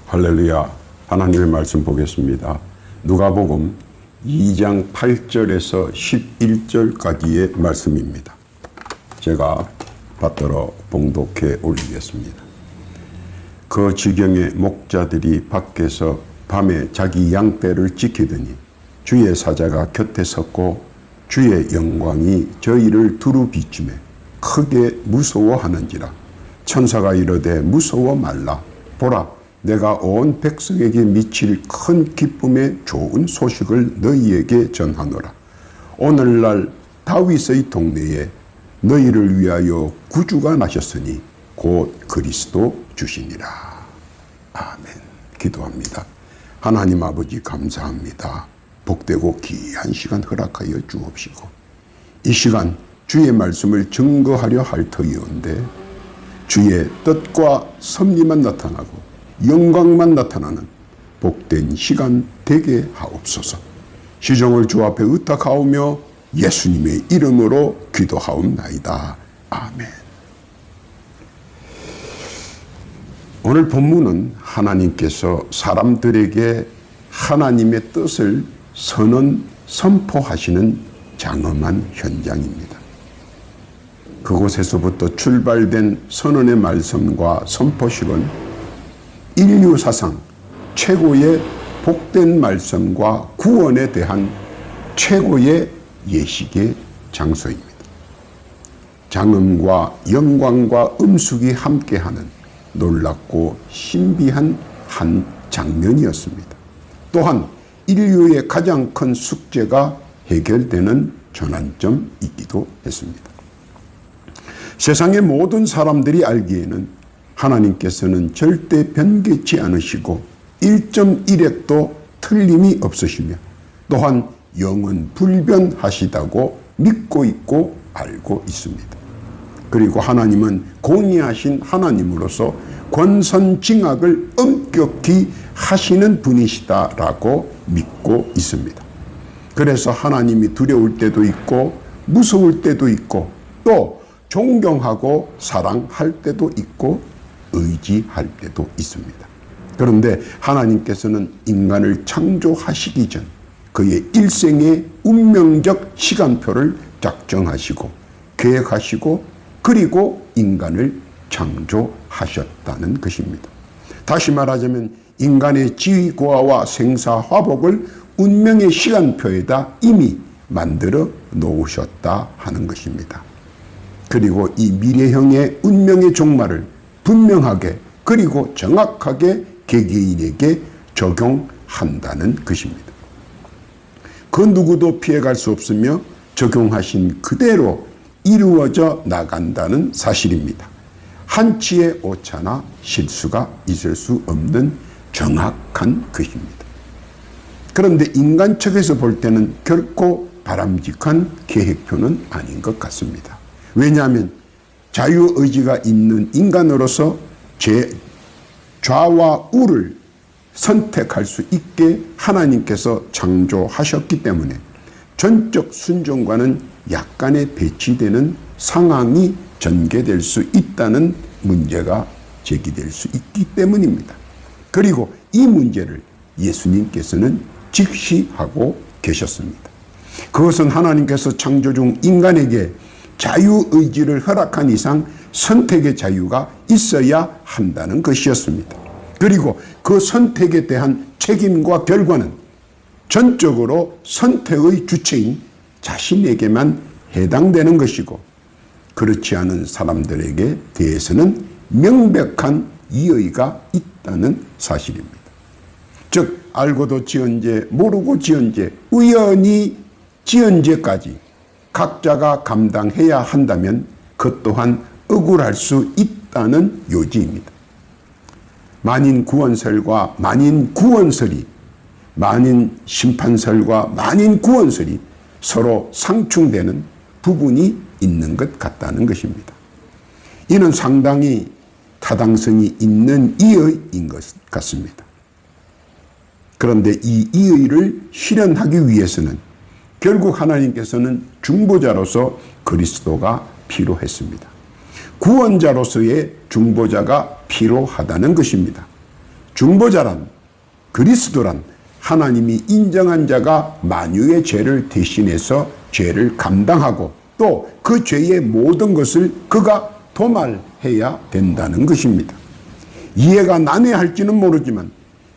할렐루야. 하나님의 말씀 보겠습니다. 누가복음 2장 8절에서 11절까지의 말씀입니다. 제가 받들어 봉독해 올리겠습니다. 그 지경에 목자들이 밖에서 밤에 자기 양떼를 지키더니 주의 사자가 곁에 섰고 주의 영광이 저희를 두루 비추매 크게 무서워하는지라. 천사가 이르되 무서워 말라. 보라, 내가 온 백성에게 미칠 큰 기쁨의 좋은 소식을 너희에게 전하노라. 오늘날 다윗의 동네에 너희를 위하여 구주가 나셨으니 곧 그리스도 주시니라. 아멘. 기도합니다. 하나님 아버지 감사합니다. 복되고 귀한 시간 허락하여 주옵시고 이 시간 주의 말씀을 증거하려 할 터이온데 주의 뜻과 섭리만 나타나고 영광만 나타나는 복된 시간 되게 하옵소서. 시종을 주 앞에 의탁하오며 예수님의 이름으로 기도하옵나이다. 아멘. 오늘 본문은 하나님께서 사람들에게 하나님의 뜻을 선포하시는 장엄한 현장입니다. 그곳에서부터 출발된 선언의 말씀과 선포식은 인류 사상 최고의 복된 말씀과 구원에 대한 최고의 예식의 장소입니다. 장엄과 영광과 음숙이 함께하는 놀랍고 신비한 한 장면이었습니다. 또한 인류의 가장 큰 숙제가 해결되는 전환점이기도 했습니다. 세상의 모든 사람들이 알기에는 하나님께서는 절대 변개치 않으시고 1.1핵도 틀림이 없으시며 또한 영원 불변하시다고 믿고 있고 알고 있습니다. 그리고 하나님은 공의하신 하나님으로서 권선징악을 엄격히 하시는 분이시다라고 믿고 있습니다. 그래서 하나님이 두려울 때도 있고 무서울 때도 있고 또 존경하고 사랑할 때도 있고 의지할 때도 있습니다. 그런데 하나님께서는 인간을 창조하시기 전 그의 일생의 운명적 시간표를 작정하시고 계획하시고 그리고 인간을 창조하셨다는 것입니다. 다시 말하자면 인간의 지위고하와 생사화복을 운명의 시간표에다 이미 만들어 놓으셨다 하는 것입니다. 그리고 이 미래형의 운명의 종말을 분명하게 그리고 정확하게 개개인에게 적용한다는 것입니다. 그 누구도 피해갈 수 없으며 적용하신 그대로 이루어져 나간다는 사실입니다. 한치의 오차나 실수가 있을 수 없는 정확한 것입니다. 그런데 인간 측에서 볼 때는 결코 바람직한 계획표는 아닌 것 같습니다. 왜냐하면 자유의지가 있는 인간으로서 좌와 우를 선택할 수 있게 하나님께서 창조하셨기 때문에 전적 순종과는 약간의 배치되는 상황이 전개될 수 있다는 문제가 제기될 수 있기 때문입니다. 그리고 이 문제를 예수님께서는 직시하고 계셨습니다. 그것은 하나님께서 창조 중 인간에게 자유의지를 허락한 이상 선택의 자유가 있어야 한다는 것이었습니다. 그리고 그 선택에 대한 책임과 결과는 전적으로 선택의 주체인 자신에게만 해당되는 것이고 그렇지 않은 사람들에게 대해서는 명백한 이의가 있다는 사실입니다. 즉 알고도 지은 죄, 모르고 지은 죄, 우연히 지은 죄까지 각자가 감당해야 한다면 그 또한 억울할 수 있다는 요지입니다. 만인 구원설과 만인 구원설이 만인 심판설과 만인 구원설이 서로 상충되는 부분이 있는 것 같다는 것입니다. 이는 상당히 타당성이 있는 이의인 것 같습니다. 그런데 이 이의를 실현하기 위해서는 결국 하나님께서는 중보자로서 그리스도가 필요했습니다. 구원자로서의 중보자가 필요하다는 것입니다. 중보자란, 그리스도란 하나님이 인정한 자가 만유의 죄를 대신해서 죄를 감당하고 또 그 죄의 모든 것을 그가 도말해야 된다는 것입니다. 이해가 난해할지는 모르지만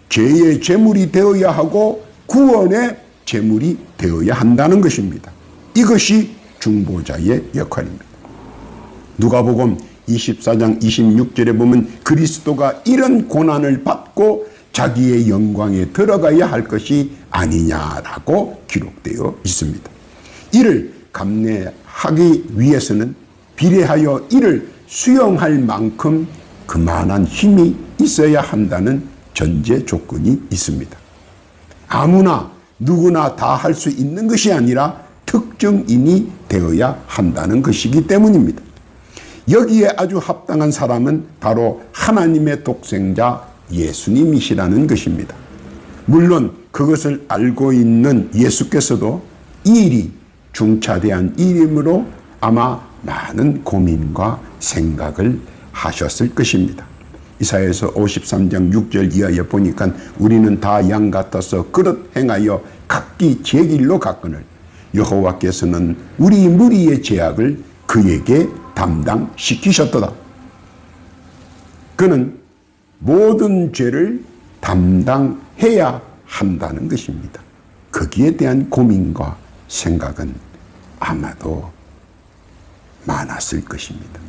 죄의 제물이 되어야 하고 구원의 제물이 되어야 한다는 것입니다. 이것이 중보자의 역할입니다. 누가복음 24장 26절에 보면 그리스도가 이런 고난을 받고 자기의 영광에 들어가야 할 것이 아니냐라고 기록되어 있습니다. 이를 감내하기 위해서는 비례하여 이를 수용할 만큼 그만한 힘이 있어야 한다는 전제 조건이 있습니다. 아무나 누구나 다 할 수 있는 것이 아니라 특정인이 되어야 한다는 것이기 때문입니다. 여기에 아주 합당한 사람은 바로 하나님의 독생자 예수님이시라는 것입니다. 물론 그것을 알고 있는 예수께서도 이 일이 중차대한 일이므로 아마 많은 고민과 생각을 하셨을 것입니다. 이사야서 53장 6절 이하에 보니까 우리는 다 양 같아서 그릇 행하여 각기 제 길로 갔거늘 여호와께서는 우리 무리의 죄악을 그에게 담당시키셨도다. 그는 모든 죄를 담당해야 한다는 것입니다. 거기에 대한 고민과 생각은 아마도 많았을 것입니다.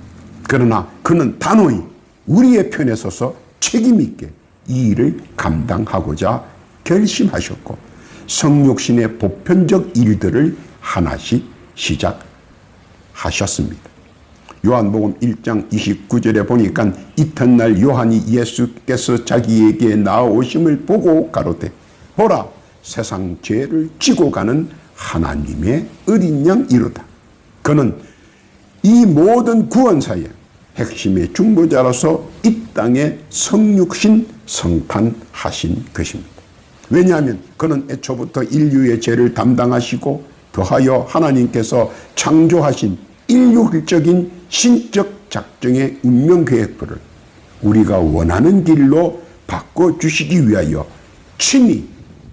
그러나 그는 단호히 우리의 편에 서서 책임있게 이 일을 감당하고자 결심하셨고 성육신의 보편적 일들을 하나씩 시작하셨습니다. 요한복음 1장 29절에 보니까 이튿날 요한이 예수께서 자기에게 나아오심을 보고 가로되 보라 세상 죄를 지고 가는 하나님의 어린 양 이로다. 그는 이 모든 구원사의 핵심의 중보자로서 이 땅에 성육신 성탄하신 것입니다. 왜냐하면 그는 애초부터 인류의 죄를 담당하시고 더하여 하나님께서 창조하신 인류적인 신적 작정의 운명 계획표를 우리가 원하는 길로 바꿔주시기 위하여 친히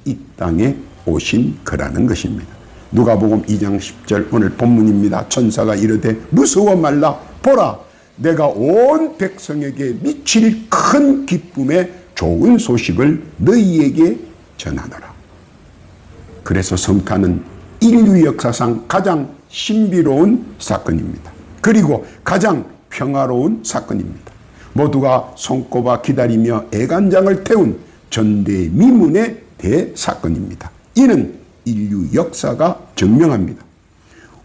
이 땅에 오신 거라는 것입니다. 누가복음 2장 10절 오늘 본문입니다. 천사가 이르되 무서워 말라 보라 내가 온 백성에게 미칠 큰 기쁨의 좋은 소식을 너희에게 전하노라. 그래서 성탄은 인류 역사상 가장 신비로운 사건입니다. 그리고 가장 평화로운 사건입니다. 모두가 손꼽아 기다리며 애간장을 태운 전대미문의 대사건입니다. 이는 인류 역사가 증명합니다.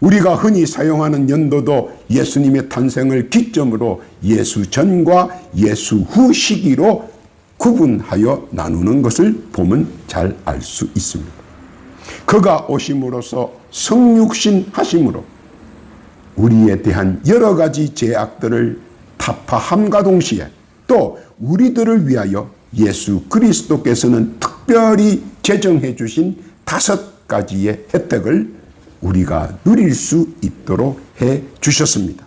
우리가 흔히 사용하는 연도도 예수님의 탄생을 기점으로 예수 전과 예수 후 시기로 구분하여 나누는 것을 보면 잘 알 수 있습니다. 그가 오심으로써 성육신 하심으로 우리에 대한 여러 가지 죄악들을 타파함과 동시에 또 우리들을 위하여 예수 그리스도께서는 특별히 제정해 주신 5가지의 혜택을 우리가 누릴 수 있도록 해 주셨습니다.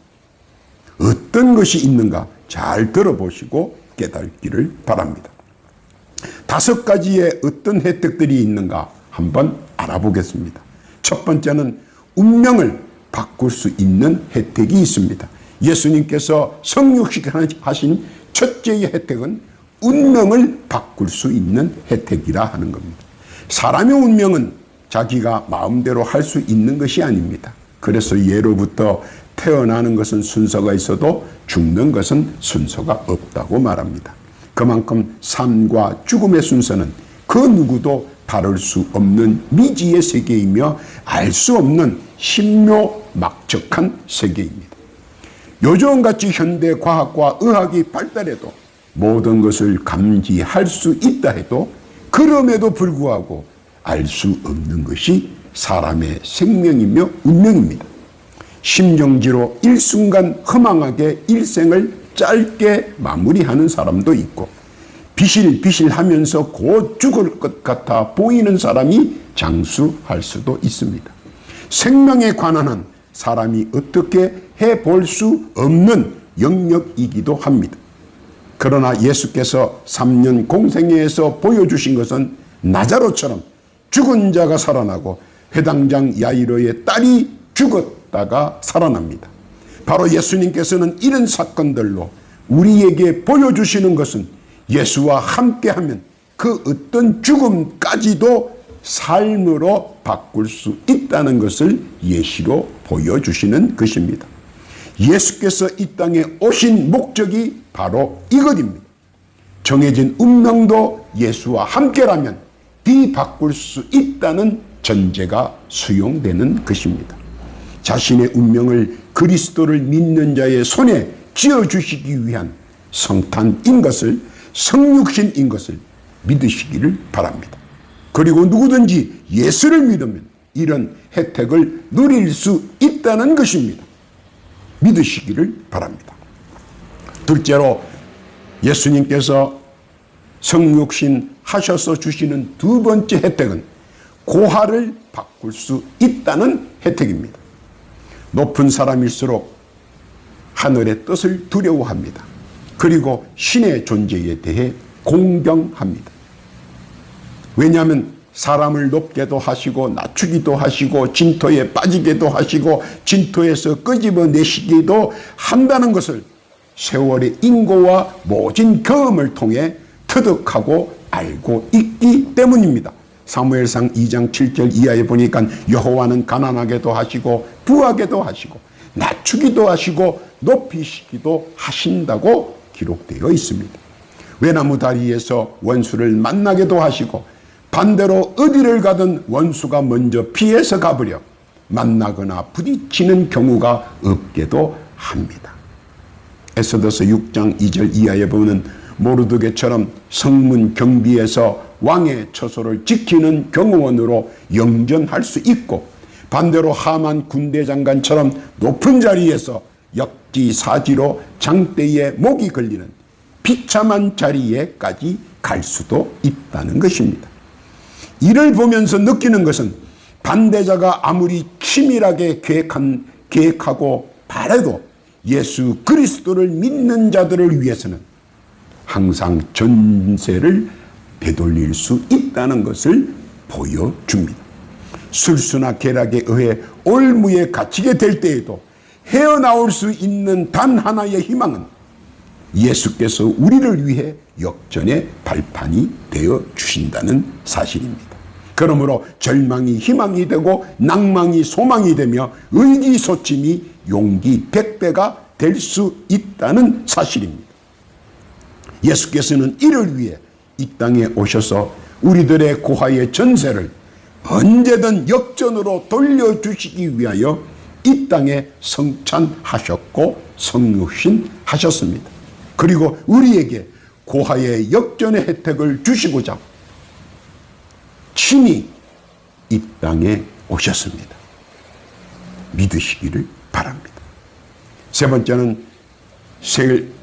어떤 것이 있는가 잘 들어보시고 깨닫기를 바랍니다. 5가지의 어떤 혜택들이 있는가 한번 알아보겠습니다. 첫 번째는 운명을 바꿀 수 있는 혜택이 있습니다. 예수님께서 성육신하신 첫째의 혜택은 운명을 바꿀 수 있는 혜택이라 하는 겁니다. 사람의 운명은 자기가 마음대로 할 수 있는 것이 아닙니다. 그래서 예로부터 태어나는 것은 순서가 있어도 죽는 것은 순서가 없다고 말합니다. 그만큼 삶과 죽음의 순서는 그 누구도 다룰 수 없는 미지의 세계이며 알 수 없는 신묘막측한 세계입니다. 요즘같이 현대 과학과 의학이 발달해도 모든 것을 감지할 수 있다 해도 그럼에도 불구하고 알 수 없는 것이 사람의 생명이며 운명입니다. 심정지로 일순간 허망하게 일생을 짧게 마무리하는 사람도 있고 비실비실하면서 곧 죽을 것 같아 보이는 사람이 장수할 수도 있습니다. 생명에 관한 한 사람이 어떻게 해볼 수 없는 영역이기도 합니다. 그러나 예수께서 3년 공생애에서 보여주신 것은 나자로처럼 죽은 자가 살아나고 회당장 야이로의 딸이 죽었다가 살아납니다. 바로 예수님께서는 이런 사건들로 우리에게 보여주시는 것은 예수와 함께하면 그 어떤 죽음까지도 삶으로 바꿀 수 있다는 것을 예시로 보여주시는 것입니다. 예수께서 이 땅에 오신 목적이 바로 이것입니다. 정해진 운명도 예수와 함께라면 뒤바꿀 수 있다는 전제가 수용되는 것입니다. 자신의 운명을 그리스도를 믿는 자의 손에 쥐어주시기 위한 성탄인 것을, 성육신인 것을 믿으시기를 바랍니다. 그리고 누구든지 예수를 믿으면 이런 혜택을 누릴 수 있다는 것입니다. 믿으시기를 바랍니다. 둘째로 예수님께서 성육신 하셔서 주시는 두 번째 혜택은 고하를 바꿀 수 있다는 혜택입니다. 높은 사람일수록 하늘의 뜻을 두려워합니다. 그리고 신의 존재에 대해 공경합니다. 왜냐하면 사람을 높게도 하시고 낮추기도 하시고 진토에 빠지게도 하시고 진토에서 끄집어내시기도 한다는 것을 세월의 인고와 모진 경험을 통해 터득하고 알고 있기 때문입니다. 사무엘상 2장 7절 이하에 보니까 여호와는 가난하게도 하시고 부하게도 하시고 낮추기도 하시고 높이시기도 하신다고 기록되어 있습니다. 외나무 다리에서 원수를 만나게도 하시고 반대로 어디를 가든 원수가 먼저 피해서 가버려 만나거나 부딪히는 경우가 없게도 합니다. 에스더서 6장 2절 이하에 보면 모르드게처럼 성문 경비에서 왕의 처소를 지키는 경호원으로 영전할 수 있고, 반대로 하만 군대장관처럼 높은 자리에서 역지사지로 장대에 목이 걸리는 비참한 자리에까지 갈 수도 있다는 것입니다. 이를 보면서 느끼는 것은 반대자가 아무리 치밀하게 계획하고 바라도 예수 그리스도를 믿는 자들을 위해서는 항상 전세를 되돌릴 수 있다는 것을 보여줍니다. 술수나 쾌락에 의해 올무에 갇히게 될 때에도 헤어나올 수 있는 단 하나의 희망은 예수께서 우리를 위해 역전의 발판이 되어 주신다는 사실입니다. 그러므로 절망이 희망이 되고 낭망이 소망이 되며 의기소침이 용기 100배가 될 수 있다는 사실입니다. 예수께서는 이를 위해 이 땅에 오셔서 우리들의 고하의 전세를 언제든 역전으로 돌려주시기 위하여 이 땅에 성찬하셨고 성육신하셨습니다. 그리고 우리에게 고하의 역전의 혜택을 주시고자 친히 이 땅에 오셨습니다. 믿으시기를 바랍니다. 세 번째는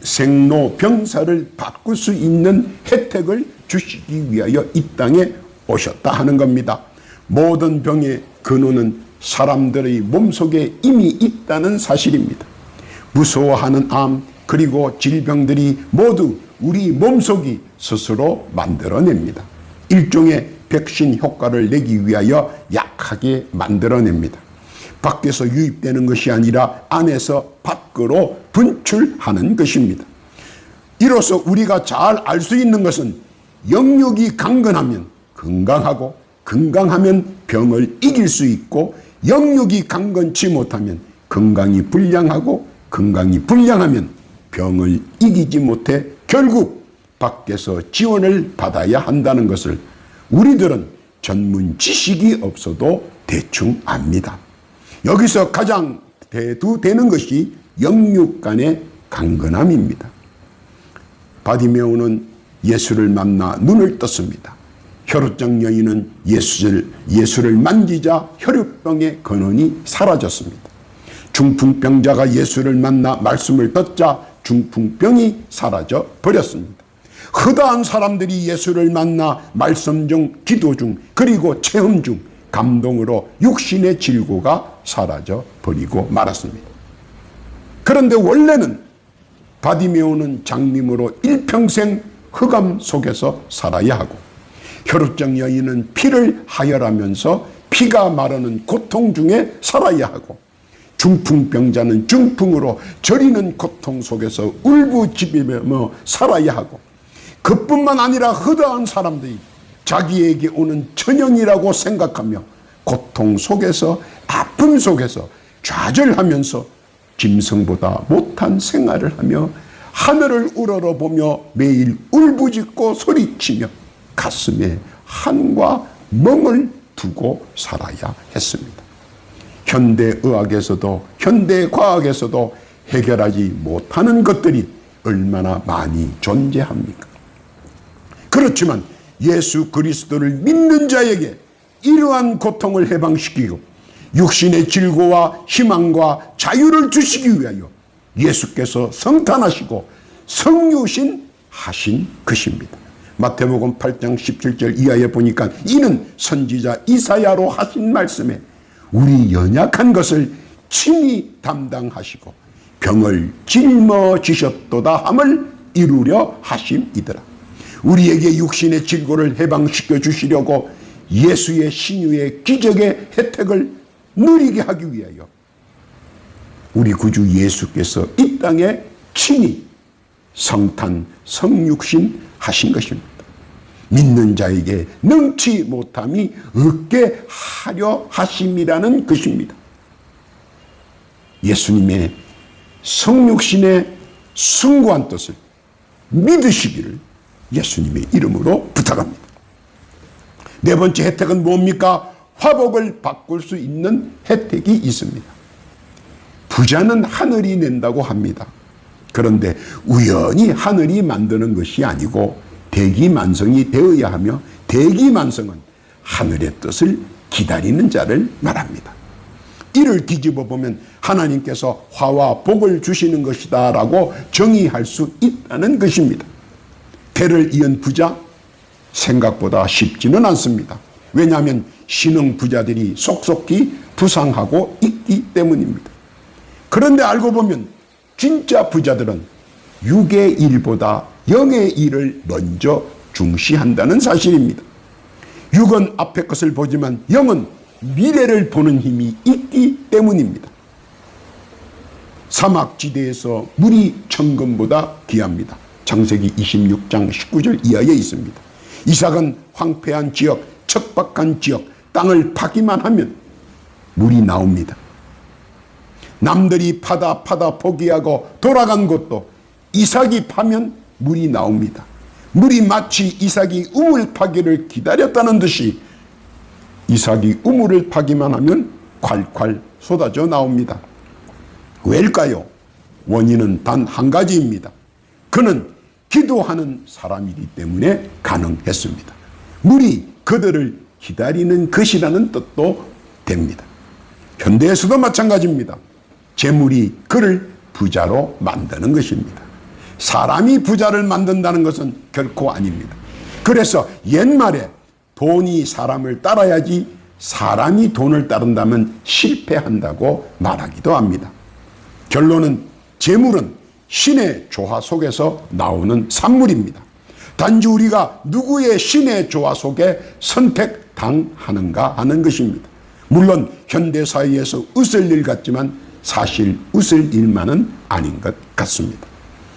생로병사를 바꿀 수 있는 혜택을 주시기 위하여 이 땅에 오셨다 하는 겁니다. 모든 병의 근원은 사람들의 몸속에 이미 있다는 사실입니다. 무서워하는 암 그리고 질병들이 모두 우리 몸속이 스스로 만들어냅니다. 일종의 백신 효과를 내기 위하여 약하게 만들어냅니다. 밖에서 유입되는 것이 아니라 안에서 밖으로 분출하는 것입니다. 이로써 우리가 잘 알 수 있는 것은 영육이 강건하면 건강하고 건강하면 병을 이길 수 있고 영육이 강건치 못하면 건강이 불량하고 건강이 불량하면 병을 이기지 못해 결국 밖에서 지원을 받아야 한다는 것을 우리들은 전문 지식이 없어도 대충 압니다. 여기서 가장 대두되는 것이 영육 간의 강건함입니다. 바디메오는 예수를 만나 눈을 떴습니다. 혈루증 여인은 예수를 만지자 혈루병의 근원이 사라졌습니다. 중풍병자가 예수를 만나 말씀을 듣자 중풍병이 사라져 버렸습니다. 허다한 사람들이 예수를 만나 말씀 중, 기도 중, 그리고 체험 중 감동으로 육신의 질고가 사라져 버리고 말았습니다. 그런데 원래는 바디메오는 장님으로 일평생 흑암 속에서 살아야 하고, 혈루증 여인은 피를 하혈하면서 피가 마르는 고통 중에 살아야 하고, 중풍병자는 중풍으로 저리는 고통 속에서 울부짖으며 살아야 하고, 그뿐만 아니라 허다한 사람들이 자기에게 오는 천연이라고 생각하며 고통 속에서, 아픔 속에서 좌절하면서 짐승보다 못한 생활을 하며 하늘을 우러러보며 매일 울부짖고 소리치며 가슴에 한과 멍을 두고 살아야 했습니다. 현대의학에서도 현대과학에서도 해결하지 못하는 것들이 얼마나 많이 존재합니까? 그렇지만 예수 그리스도를 믿는 자에게 이러한 고통을 해방시키고 육신의 질고와 희망과 자유를 주시기 위하여 예수께서 성탄하시고 성육신 하신 것입니다. 마태복음 8장 17절 이하에 보니까 이는 선지자 이사야로 하신 말씀에 우리 연약한 것을 친히 담당하시고 병을 짊어지셨도다 함을 이루려 하심이더라. 우리에게 육신의 질고를 해방시켜 주시려고 예수의 신유의 기적의 혜택을 누리게 하기 위하여 우리 구주 예수께서 이 땅에 친히 성탄 성육신 하신 것입니다. 믿는 자에게 능치 못함이 없게 하려 하심이라는 것입니다. 예수님의 성육신의 숭고한 뜻을 믿으시기를 예수님의 이름으로 부탁합니다. 네 번째 혜택은 뭡니까? 화복을 바꿀 수 있는 혜택이 있습니다. 부자는 하늘이 낸다고 합니다. 그런데 우연히 하늘이 만드는 것이 아니고 대기만성이 되어야 하며, 대기만성은 하늘의 뜻을 기다리는 자를 말합니다. 이를 뒤집어 보면 하나님께서 화와 복을 주시는 것이다 라고 정의할 수 있다는 것입니다. 대를 이은 부자, 생각보다 쉽지는 않습니다. 왜냐하면 신흥 부자들이 속속히 부상하고 있기 때문입니다. 그런데 알고 보면 진짜 부자들은 6의 일보다 0의 일을 먼저 중시한다는 사실입니다. 6은 앞의 것을 보지만 0은 미래를 보는 힘이 있기 때문입니다. 사막지대에서 물이 천금보다 귀합니다. 창세기 26장 19절 이하에 있습니다. 이삭은 황폐한 지역, 척박한 지역, 땅을 파기만 하면 물이 나옵니다. 남들이 파다 포기하고 돌아간 곳도 이삭이 파면 물이 나옵니다. 물이 마치 이삭이 우물 파기를 기다렸다는 듯이 이삭이 우물을 파기만 하면 콸콸 쏟아져 나옵니다. 왜일까요? 원인은 단 한 가지입니다. 그는 기도하는 사람이기 때문에 가능했습니다. 물이 그들을 기다리는 것이라는 뜻도 됩니다. 현대에서도 마찬가지입니다. 재물이 그를 부자로 만드는 것입니다. 사람이 부자를 만든다는 것은 결코 아닙니다. 그래서 옛말에 돈이 사람을 따라야지 사람이 돈을 따른다면 실패한다고 말하기도 합니다. 결론은 재물은 신의 조화 속에서 나오는 산물입니다. 단지 우리가 누구의 신의 조화 속에 선택당하는가 하는 것입니다. 물론 현대사회에서 웃을 일 같지만 사실 웃을 일만은 아닌 것 같습니다.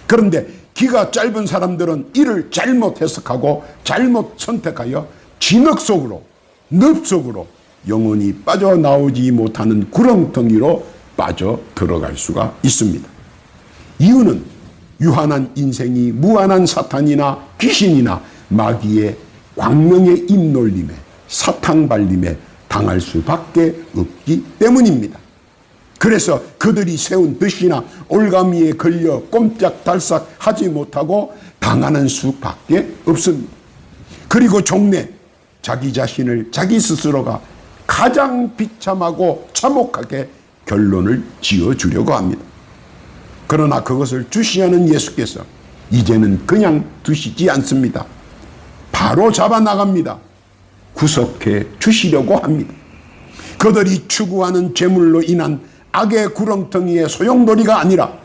그런데 기가 짧은 사람들은 이를 잘못 해석하고 잘못 선택하여 진흙 속으로, 늪 속으로 영원히 빠져나오지 못하는 구렁텅이로 빠져 들어갈 수가 있습니다. 이유는 유한한 인생이 무한한 사탄이나 귀신이나 마귀의 광명의 입놀림에 사탕발림에 당할 수밖에 없기 때문입니다. 그래서 그들이 세운 뜻이나 올가미에 걸려 꼼짝달싹 하지 못하고 당하는 수밖에 없습니다. 그리고 종래 자기 자신을 자기 스스로가 가장 비참하고 참혹하게 결론을 지어주려고 합니다. 그러나 그것을 주시하는 예수께서 이제는 그냥 두시지 않습니다. 바로 잡아 나갑니다. 구속해 주시려고 합니다. 그들이 추구하는 재물로 인한 악의 구렁텅이의 소용돌이가 아니라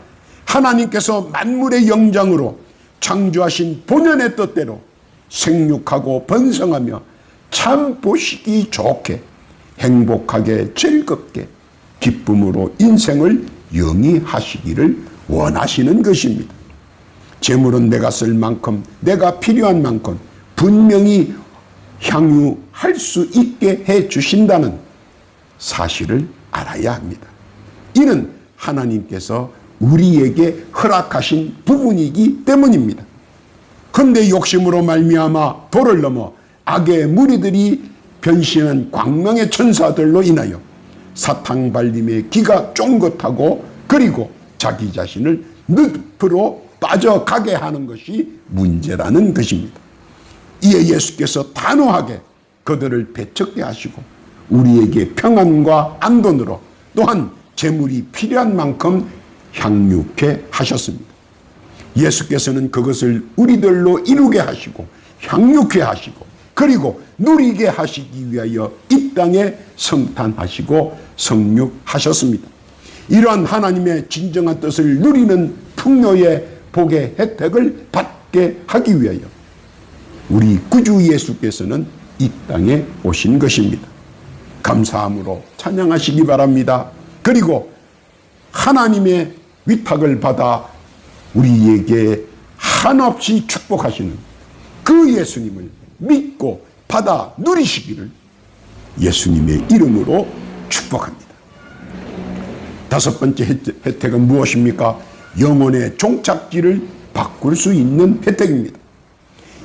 하나님께서 만물의 영장으로 창조하신 본연의 뜻대로 생육하고 번성하며 참 보시기 좋게 행복하게 즐겁게 기쁨으로 인생을 영위하시기를 원하시는 것입니다. 재물은 내가 쓸 만큼, 내가 필요한 만큼 분명히 향유할 수 있게 해 주신다는 사실을 알아야 합니다. 이는 하나님께서 우리에게 허락하신 부분이기 때문입니다. 그런데 욕심으로 말미암아 도를 넘어 악의 무리들이 변신한 광명의 천사들로 인하여 사탕 발림의 기가 쫑긋하고 그리고 자기 자신을 늪으로 빠져가게 하는 것이 문제라는 것입니다. 이에 예수께서 단호하게 그들을 배척게 하시고 우리에게 평안과 안돈으로 또한 재물이 필요한 만큼 향유케 하셨습니다. 예수께서는 그것을 우리들로 이루게 하시고 향유케 하시고 그리고 누리게 하시기 위하여 이 땅에 성탄하시고 성육하셨습니다. 이러한 하나님의 진정한 뜻을 누리는 풍요의 복의 혜택을 받게 하기 위하여 우리 구주 예수께서는 이 땅에 오신 것입니다. 감사함으로 찬양하시기 바랍니다. 그리고 하나님의 위탁을 받아 우리에게 한없이 축복하시는 그 예수님을 믿고 받아 누리시기를 예수님의 이름으로 축복합니다. 다섯 번째 혜택은 무엇입니까? 영혼의 종착지를 바꿀 수 있는 혜택입니다.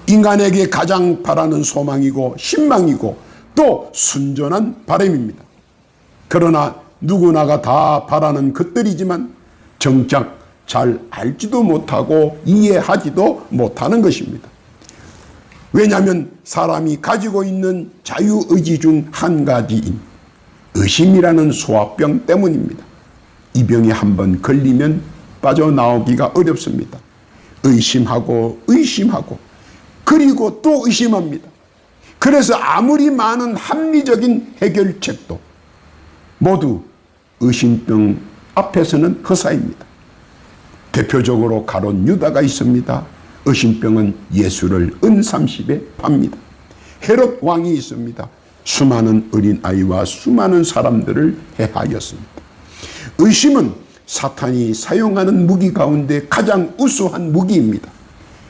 인간에게 가장 바라는 소망이고 신망이고 또 순전한 바람입니다. 그러나 누구나가 다 바라는 것들이지만 정작 잘 알지도 못하고 이해하지도 못하는 것입니다. 왜냐하면 사람이 가지고 있는 자유의지 중 한 가지인 의심이라는 소화병 때문입니다. 이 병에 한번 걸리면 빠져나오기가 어렵습니다. 의심하고 의심하고 그리고 또 의심합니다. 그래서 아무리 많은 합리적인 해결책도 모두 의심병 앞에서는 허사입니다. 대표적으로 가룟 유다가 있습니다. 의심병은 예수를 은30에 팝니다. 헤롯 왕이 있습니다. 수많은 어린아이와 수많은 사람들을 해하였습니다. 의심은 사탄이 사용하는 무기 가운데 가장 우수한 무기입니다.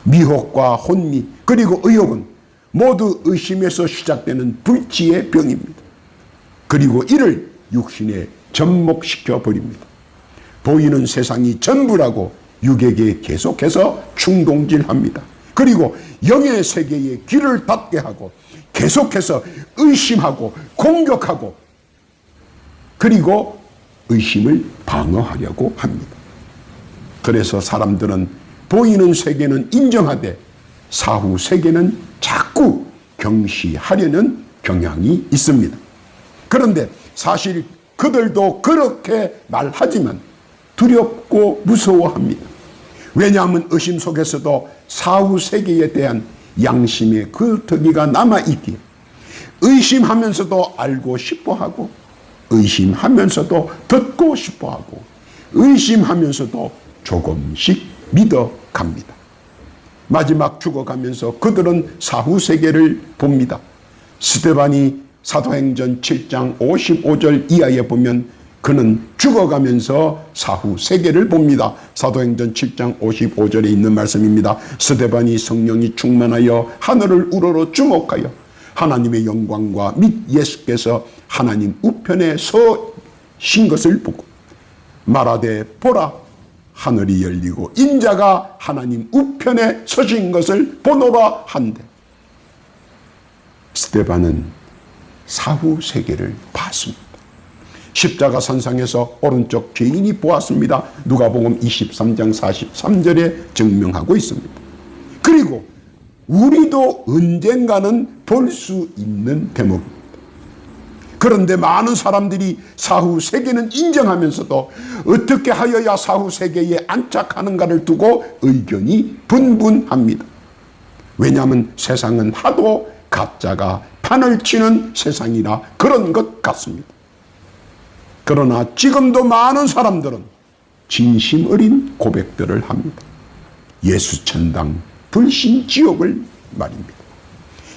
미혹과 혼미 그리고 의혹은 모두 의심에서 시작되는 불치의 병입니다. 그리고 이를 육신에 접목시켜 버립니다. 보이는 세상이 전부라고 육에게 계속해서 충동질합니다. 그리고 영의 세계에 귀를 닫게 하고 계속해서 의심하고 공격하고 그리고 의심을 방어하려고 합니다. 그래서 사람들은 보이는 세계는 인정하되 사후 세계는 자꾸 경시하려는 경향이 있습니다. 그런데 사실 그들도 그렇게 말하지만 두렵고 무서워합니다. 왜냐하면 의심 속에서도 사후 세계에 대한 양심의 굴뚝이가 남아있기에 의심하면서도 알고 싶어하고 의심하면서도 듣고 싶어하고 의심하면서도 조금씩 믿어갑니다. 마지막 죽어가면서 그들은 사후 세계를 봅니다. 스데반이 사도행전 7장 55절 이하에 보면 그는 죽어가면서 사후 세계를 봅니다. 사도행전 7장 55절에 있는 말씀입니다. 스데반이 성령이 충만하여 하늘을 우러러 주목하여 하나님의 영광과 및 예수께서 하나님 우편에 서신 것을 보고 말하되 보라 하늘이 열리고 인자가 하나님 우편에 서신 것을 보노라 한데 스데반은 사후 세계를 봤습니다. 십자가 산상에서 오른쪽 죄인이 보았습니다. 누가복음 23장 43절에 증명하고 있습니다. 그리고 우리도 언젠가는 볼 수 있는 대목입니다. 그런데 많은 사람들이 사후 세계는 인정하면서도 어떻게 하여야 사후 세계에 안착하는가를 두고 의견이 분분합니다. 왜냐하면 세상은 하도 가짜가 판을 치는 세상이라 그런 것 같습니다. 그러나 지금도 많은 사람들은 진심 어린 고백들을 합니다. 예수 천당, 불신 지옥을 말입니다.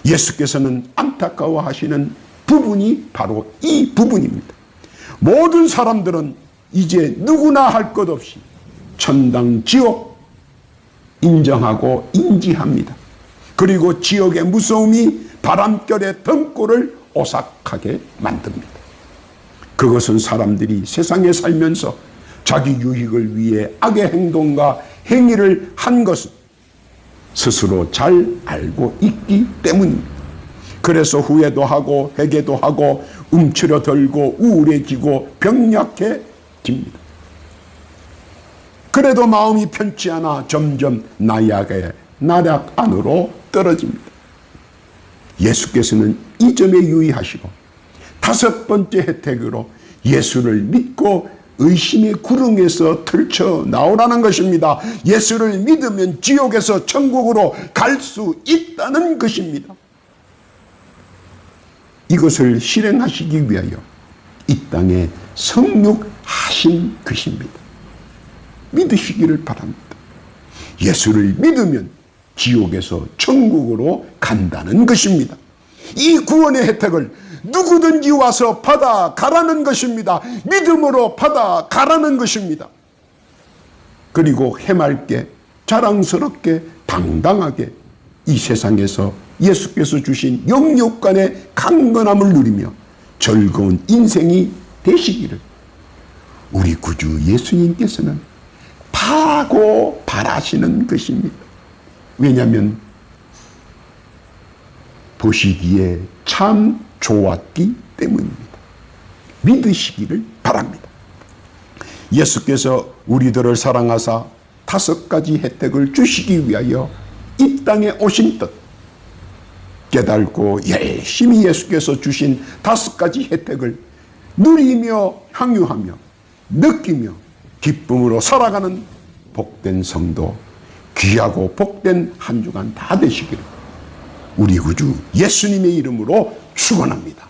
예수께서는 안타까워하시는 부분이 바로 이 부분입니다. 모든 사람들은 이제 누구나 할 것 없이 천당, 지옥 인정하고 인지합니다. 그리고 지옥의 무서움이 바람결의 등골을 오싹하게 만듭니다. 그것은 사람들이 세상에 살면서 자기 유익을 위해 악의 행동과 행위를 한 것을 스스로 잘 알고 있기 때문입니다. 그래서 후회도 하고 회개도 하고 움츠러들고 우울해지고 병약해집니다. 그래도 마음이 편치 않아 점점 나약의 나락 안으로 떨어집니다. 예수께서는 이 점에 유의하시고 다섯 번째 혜택으로 예수를 믿고 의심의 구렁에서 들쳐 나오라는 것입니다. 예수를 믿으면 지옥에서 천국으로 갈 수 있다는 것입니다. 이것을 실행하시기 위하여 이 땅에 성육하신 것입니다. 믿으시기를 바랍니다. 예수를 믿으면 지옥에서 천국으로 간다는 것입니다. 이 구원의 혜택을 누구든지 와서 받아가라는 것입니다. 믿음으로 받아가라는 것입니다. 그리고 해맑게 자랑스럽게 당당하게 이 세상에서 예수께서 주신 영육간의 강건함을 누리며 즐거운 인생이 되시기를 우리 구주 예수님께서는 바라고 바라시는 것입니다. 왜냐하면 보시기에 참 좋았기 때문입니다. 믿으시기를 바랍니다. 예수께서 우리들을 사랑하사 다섯 가지 혜택을 주시기 위하여 이 땅에 오신 뜻 깨달고 열심히 예수께서 주신 다섯 가지 혜택을 누리며 향유하며 느끼며 기쁨으로 살아가는 복된 성도, 귀하고 복된 한 주간 다 되시기를 우리 구주 예수님의 이름으로 축원합니다.